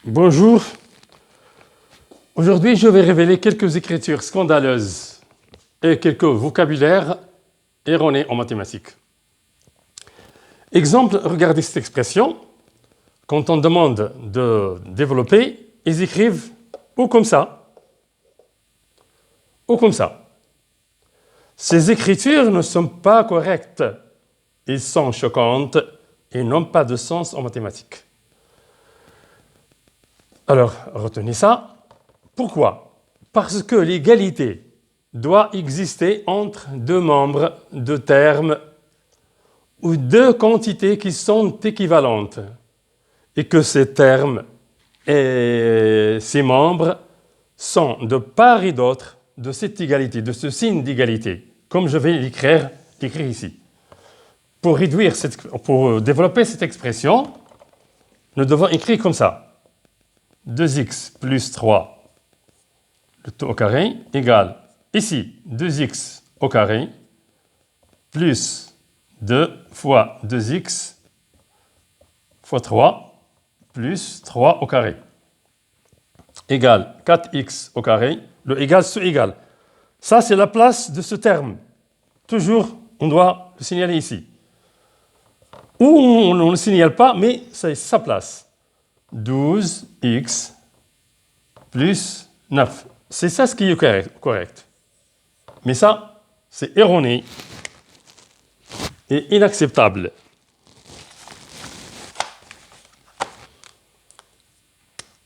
Bonjour. Aujourd'hui, je vais révéler quelques écritures scandaleuses et quelques vocabulaires erronés en mathématiques. Exemple, regardez cette expression. Quand on demande de développer, ils écrivent ou comme ça, ou comme ça. Ces écritures ne sont pas correctes. Elles sont choquantes et n'ont pas de sens en mathématiques. Alors, retenez ça. Pourquoi? Parce que l'égalité doit exister entre deux membres de termes ou deux quantités qui sont équivalentes et que ces termes et ces membres sont de part et d'autre de cette égalité, de ce signe d'égalité, comme je vais l'écrire ici. Pour développer cette expression, nous devons écrire comme ça. 2x plus 3, le tout au carré, égale, ici, 2x au carré, plus 2 fois 2x fois 3, plus 3 au carré, égale 4x au carré, le égal sous égal. Ça, c'est la place de ce terme. Toujours, on doit le signaler ici. Ou on ne le signale pas, mais c'est sa place. 12x plus 9. C'est ça ce qui est correct. Mais ça, c'est erroné et inacceptable.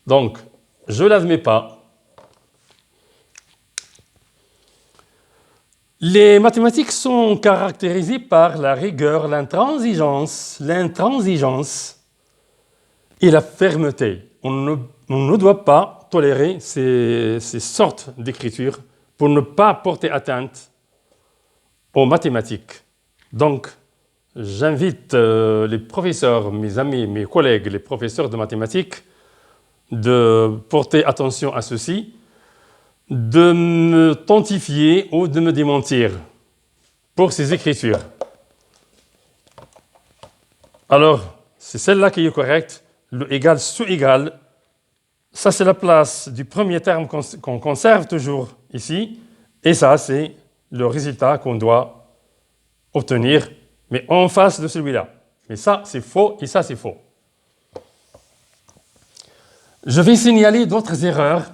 Donc, je ne l'admets pas. Les mathématiques sont caractérisées par la rigueur, l'intransigeance et la fermeté. On ne doit pas tolérer ces sortes d'écriture pour ne pas porter atteinte aux mathématiques. Donc, j'invite les professeurs, mes amis, mes collègues, les professeurs de mathématiques, de porter attention à ceci, de me tontifier ou de me démentir pour ces écritures. Alors, c'est celle-là qui est correcte. Le égal sous égal, ça c'est la place du premier terme qu'on conserve toujours ici, et ça c'est le résultat qu'on doit obtenir, mais en face de celui-là. Mais ça c'est faux et ça c'est faux. Je vais signaler d'autres erreurs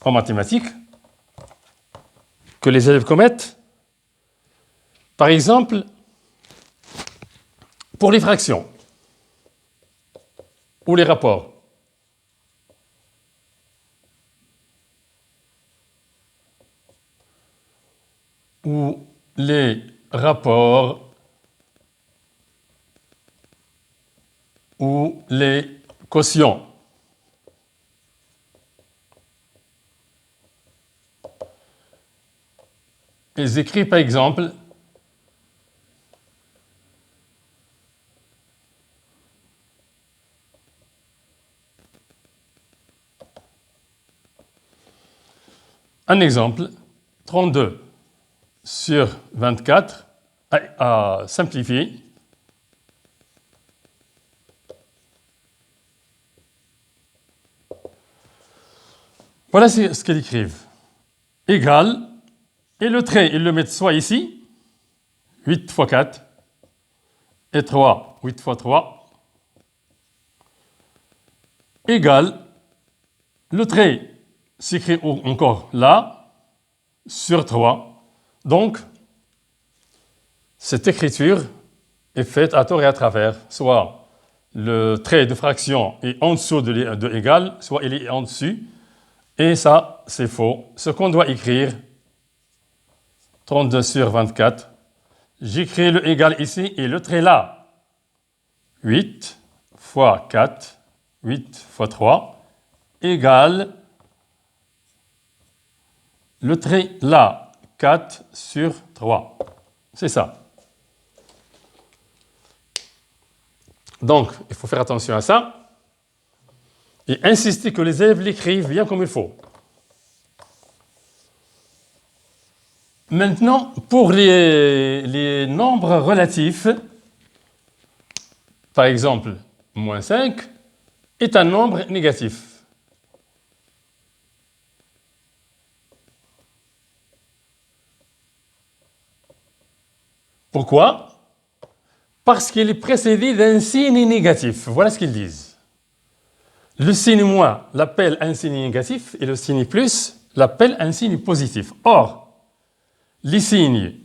en mathématiques que les élèves commettent. Par exemple, pour les fractions ou les rapports. Ou les rapports ou les quotients. Ils écrivent par exemple un exemple, 32 sur 24 à simplifier. Voilà ce qu'ils écrivent. Égal, et le trait, ils le mettent soit ici, 8 fois 4, et 3, 8 fois 3, égal, le trait s'écrit encore là, sur 3. Donc, cette écriture est faite à tort et à travers. Soit le trait de fraction est en dessous de égal, soit il est en dessus. Et ça, c'est faux. Ce qu'on doit écrire, 32 sur 24, j'écris le égal ici et le trait là. 8 fois 4, 8 fois 3, égale le trait là, 4 sur 3. C'est ça. Donc, il faut faire attention à ça et insister que les élèves l'écrivent bien comme il faut. Maintenant, pour les nombres relatifs, par exemple, moins 5, est un nombre négatif. Pourquoi? Parce qu'il est précédé d'un signe négatif. Voilà ce qu'ils disent. Le signe moins l'appelle un signe négatif et le signe plus l'appelle un signe positif. Or, les signes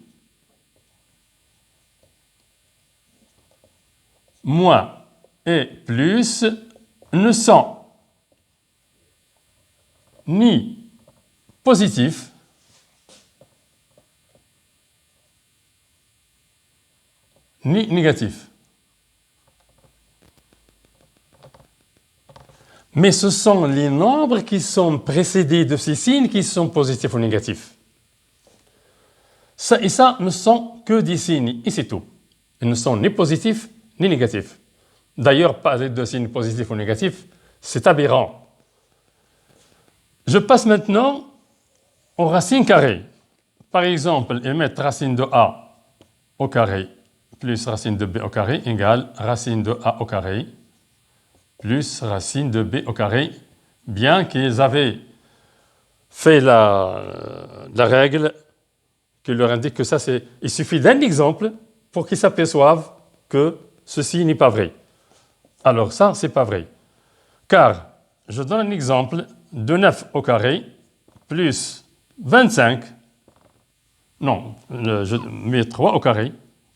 moins et plus ne sont ni positifs ni négatifs. Mais ce sont les nombres qui sont précédés de ces signes qui sont positifs ou négatifs. Ça et ça ne sont que des signes, et c'est tout. Ils ne sont ni positifs ni négatifs. D'ailleurs, parler de signes positifs ou négatifs, c'est aberrant. Je passe maintenant aux racines carrées. Par exemple, émettre racine de A au carré plus racine de B au carré égale racine de A au carré plus racine de B au carré, bien qu'ils avaient fait la règle qui leur indique que ça, c'est... Il suffit d'un exemple pour qu'ils s'aperçoivent que ceci n'est pas vrai. Alors ça, c'est pas vrai. Car, je donne un exemple de 9 au carré plus 25, non, je mets 3 au carré,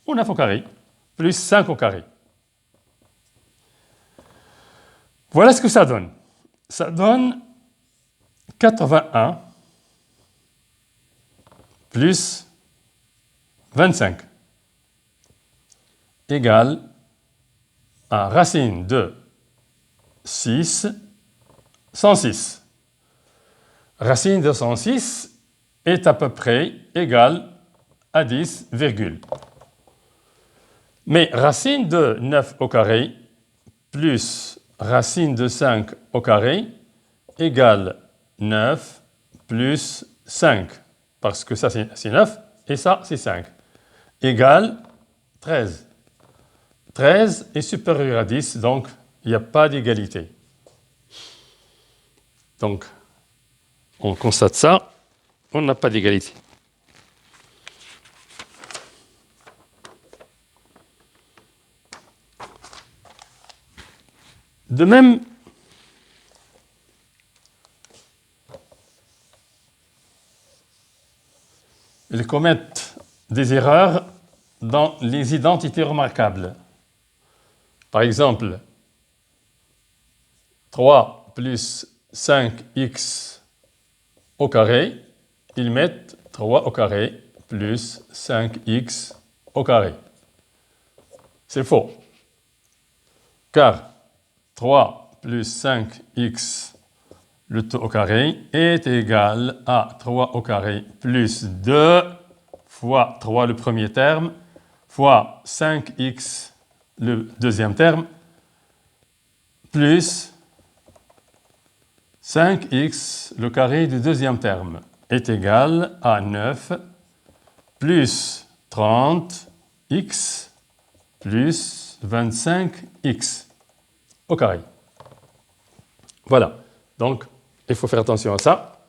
ou 9 au carré, plus 5 au carré. Voilà ce que ça donne. Ça donne 81 plus 25 égale à racine de 6, 106. Racine de 106 est à peu près égale à 10, virgule. Mais racine de 9 au carré plus racine de 5 au carré égale 9 plus 5, parce que ça c'est 9 et ça c'est 5, égale 13. 13 est supérieur à 10, donc il n'y a pas d'égalité. Donc, on constate ça, on n'a pas d'égalité. De même, ils commettent des erreurs dans les identités remarquables. Par exemple, 3 plus 5x au carré, ils mettent 3 au carré plus 5x au carré. C'est faux. Car 3 plus 5x le tout au carré est égal à 3 au carré plus 2 fois 3 le premier terme fois 5x le deuxième terme plus 5x le carré du deuxième terme est égal à 9 plus 30x plus 25x au carré. Voilà. Donc, il faut faire attention à ça.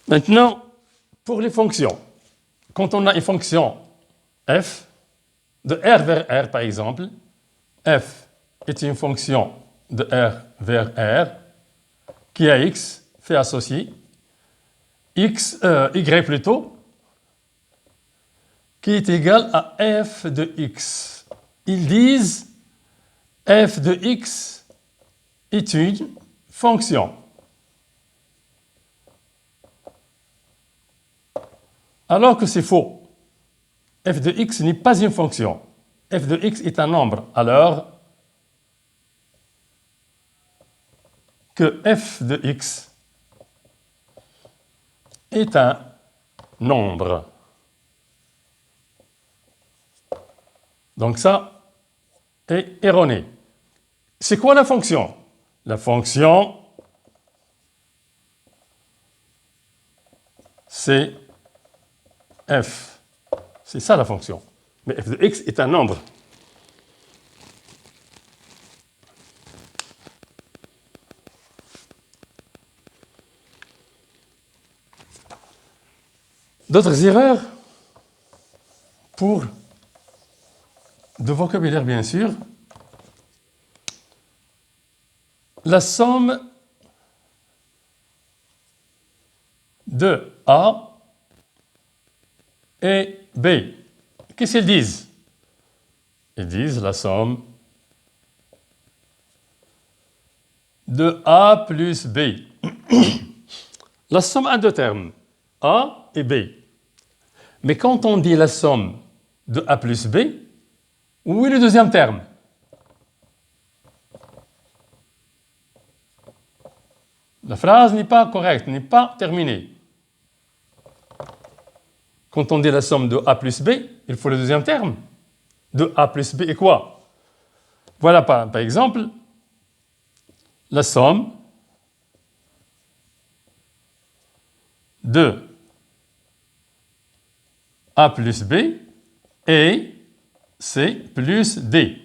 Maintenant, pour les fonctions. Quand on a une fonction f, de R vers R par exemple, f est une fonction de R vers R qui a x fait associer, y plutôt, qui est égal à f de x. Ils disent f de x est une fonction. Alors que c'est faux. F de x n'est pas une fonction. F de x est un nombre. Alors que f de x est un nombre. Donc ça est erroné. C'est quoi la fonction? La fonction, c'est f. C'est ça la fonction. Mais f de x est un nombre. D'autres erreurs pour de vocabulaire, bien sûr. La somme de A et B. Qu'est-ce qu'ils disent? Ils disent la somme de A plus B. La somme a deux termes, A et B. Mais quand on dit la somme de A plus B, où est le deuxième terme? La phrase n'est pas correcte, n'est pas terminée. Quand on dit la somme de A plus B, il faut le deuxième terme. De A plus B et quoi? Voilà par exemple la somme de A plus B et C plus D.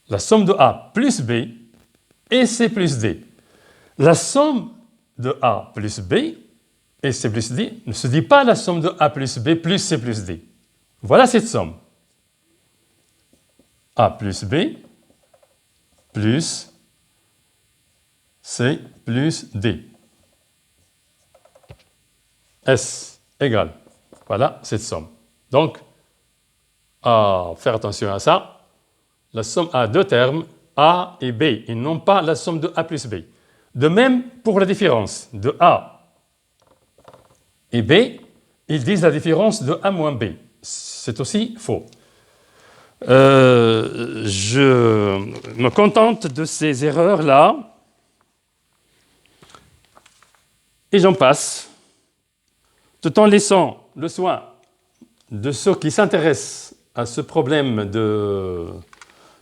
La somme de A plus B et C plus D. La somme de A plus B et C plus D ne se dit pas la somme de A plus B plus C plus D. Voilà cette somme. A plus B plus C plus D. S égale. Voilà cette somme. Donc, à faire attention à ça. La somme a deux termes, A et B, et non pas la somme de A plus B. De même pour la différence de A et B, ils disent la différence de A moins B. C'est aussi faux. Je me contente de ces erreurs-là et j'en passe, tout en laissant le soin de ceux qui s'intéressent à ce problème de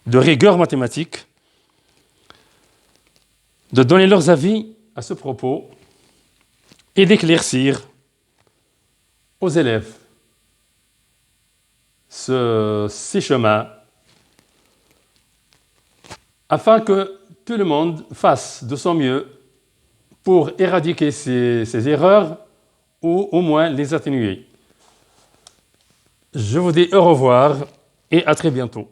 rigueur mathématique, de donner leurs avis à ce propos et d'éclaircir aux élèves ces chemins afin que tout le monde fasse de son mieux pour éradiquer ces erreurs ou au moins les atténuer. Je vous dis au revoir et à très bientôt.